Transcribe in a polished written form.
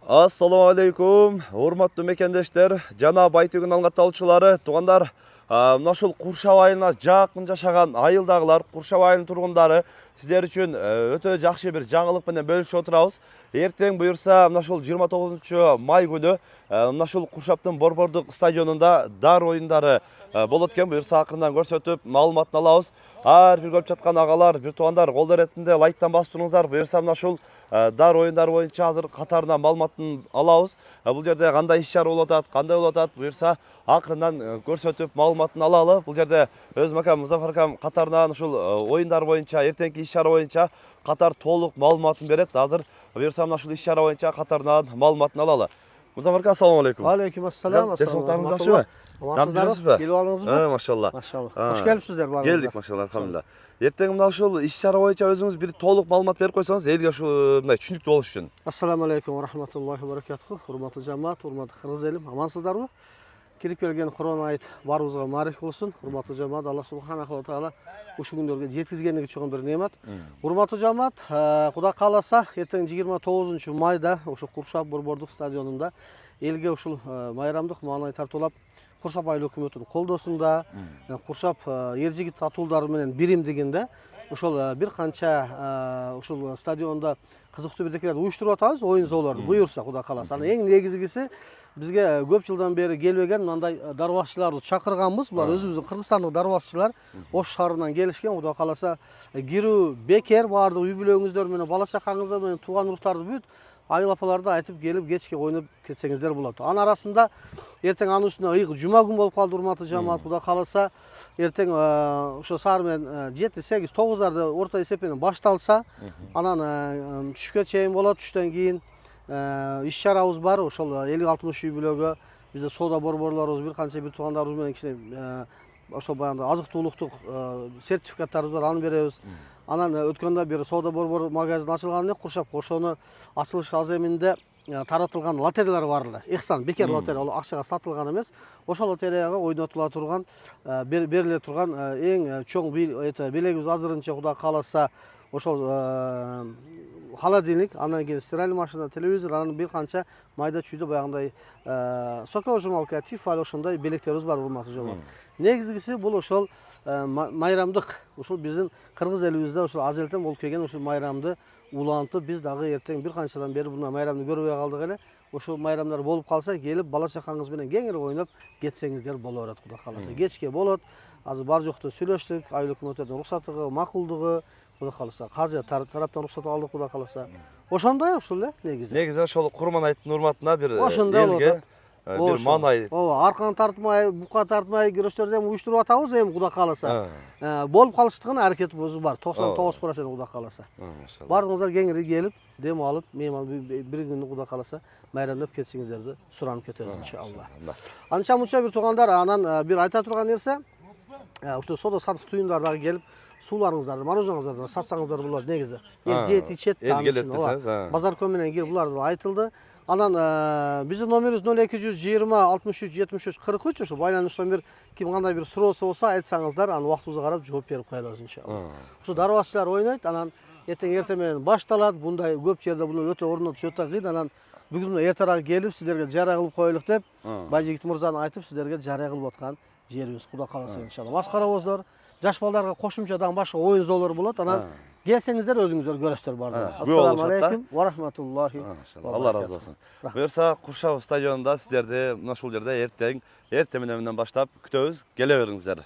Assalamu alaikum, урматтуу мекендештер, жана Байтөгүн алгатталуучулары, туугандар. Мына ушул Куршаб айылына жакын жашаган айылдагылар, Куршаб айылынын тургундары сиздер үчүн өтө жакшы бир жаңылык менен бөлүшүп отурабыз. Эртең буюрса, мына ушул 29 май күнү мына ушул Куршабтын Борбордук стадионунда дар оюндары болот экен. Буюрса акырындан көрсөтүп, маалыматын алабыз. Ар бир көрүп жаткан агалар, бир туугандар, кол эретинде лайктан басып туруңуздар. Буюрса мына ушул дар оюндары боюнча азыр катарынан маалыматын алабыз. Бул жерде кандай иш-чара болуп атат, кандай болуп атат, буюрса акырындан көрсөтүп маалыматын алалы. Бул жерде өзүм акам, Музафар акам катарынан ушул оюндар боюнча, эртеңки иш-чара боюнча катар толук маалыматын берет. Азыр буюрса мына ушул иш-чара боюнча катарынан маалыматын алалы. Музафар ака, ассаламу алейкум. Алейкум ассалам. Саулыктарыңыз жакшыбы? Амансыздарбы? Келип алыңызбы? Машалла. Машалла. Хош келипсиздер баарыңыздар. Келдик, машалла, алхамдулилlah. Эртең мына ушул иш-чара боюнча өзүңүз бир толук маалымат берип койсоңуз, элге ушул мындай түшүнүктүү болуш үчүн. Ассаламу алейкум ва рахматуллахи ва баракатуху. Урматтуу жамаат, урматтуу кыргыз элим, амансыздарбы? Кирип келген Курбан айт баарыбызга маариф болсун. Урматтуу жамаат, Алла субханаху ва таала ушул күндөргө жеткизгендиги чоң бир неемат. Урматтуу жамаат, Кудай кааласа, эртең 29 майда ушул Куршаб Борбордук стадионунда элге ушул майрамдык маанай тартуулап Куршаб айыл өкмөтүнүн колдосунда Куршаб эр жигит татуулдары менен биримдигинде ушул бир канча ушул стадиондо кызыктуу бирдекелерди уюштуруп атабыз, оюн зоолорду буюрса Кудай кааласа. Анан эң негизгиси бизге көп жылдан бери келбеген мындай дарбазчыларды чакырганбыз. Булар өзүбүздүн кыргызстандык дарбазчылар Ош шаарынан келишкен. Кудай кааласа кирүү бекер, баардык үй бүлөңүздөр менен, бала чакаңыздар менен, тууган уруктарды бүт айыл апаларды айтып келип кечке ойноп кетсеңиздер болот. Анын арасында эртең анын үстүнө ыйык жума күн болуп калды, урматтуу жамаат. Кудай кааласа эртең ошо саар менен 7, 8, 9дарда орто эсеп менен башталса, анан түшкө чейин болот. Түштөн кийин иш-чарабыз бар. Ошол 50-60 үй бүлөгө бизде соода борборлорубуз, бир канча бир туугандарыбыз менен кичине ошол баягы азык-туулуктук сертификаттарыбыз бар, аны беребиз. Анан өткөндө бир соода борбор магазин ачылган эле Куршаб ошону ачылыш аземинде таратылган лотереялар бар эле. Ихсан бекер лотерея, ал акчага сатылган эмес. Ошол лотереяга ойнотула турган, бериле турган эң чоң белегибиз азырынча Кудай кааласа ошол холодильник, андан кийин стиральный машина, телевизор, анан бир канча майда чүйдө баягындай соковыжималка, тифаль ошондой белектерибиз бар, урматтуу жамаат. Негизгиси бул ошол майрамдык, ушул биздин кыргыз элибизде ушул азелтен болуп келген ушул майрамды улантып, биз дагы эртең бир канчадан бери мына майрамды көрбөй калдык эле. Ошол майрамдар болуп калса, келип бала чакаңыз менен кеңири ойноп кетсеңиздер боло берет, Кудай кааласа. Кечке болот. Азыр бар жокту сүйлөштүк, айыл өкмөтүнүн уруксатыгы, макулдугу, Кудай кааласа. Казы тараптан уруксат алдык, Кудай кааласа. Ошондой ушул эле негизи. Негизи ошол Курман айттын урматына бир элге бир маанай. Ооба, арканы тартмай, бука тартмай көрөштөрдү эми уюштуруп атабыз, эми Кудай кааласа. Болуп калыштыгына аракетибиз бар. 99% Кудай кааласа. Баарыңыздар кеңири келип, дем алып, бир күнү Кудай кааласа майрамдап кетсеңиздерди суранып кетебиз иншалла. Анча мынча бир туугандар, анан бир айта турган нерсе, ушул соода сатык түйүндөр дагы келип сууларыңыздарды, мороженоңуздарды сатсаңыздар болот негизи. Жейт, ичет, базарком менен кирип булар айтылды. Анан биздин номерибиз 0220 63 73 43. Ошо байланыш номер, ким кандай бир суроосу болсо айтсаңыздар, анан убактыбызга карап жооп берип коебуз иншалла. Ушу дарбазчылар ойнойт, анан эртең менен башталат. Bunday көп жерде буну өтө орнотуш өтө кыйын. Анан бүгүн эртерээк келип сиздерге жарыя кылып коелук деп Байжигит мырзаны айтып сиздерге жарыя кылып аткан жерибиз, Кудай кааласа иншалла. Баш карабоздор, жаш балдарга кошумча дагы башка оюн зоолор болот. Анан келсеңиздер өзүңүздөр көрөсүздөр бардыгы. Ассаламу алейкум ва рахматуллахи. Алла разы болсун. Буюрса Куршаб стадионунда сиздерди мына ушул жерде эртең менен баштап күтөбүз. Келе бериңиздер.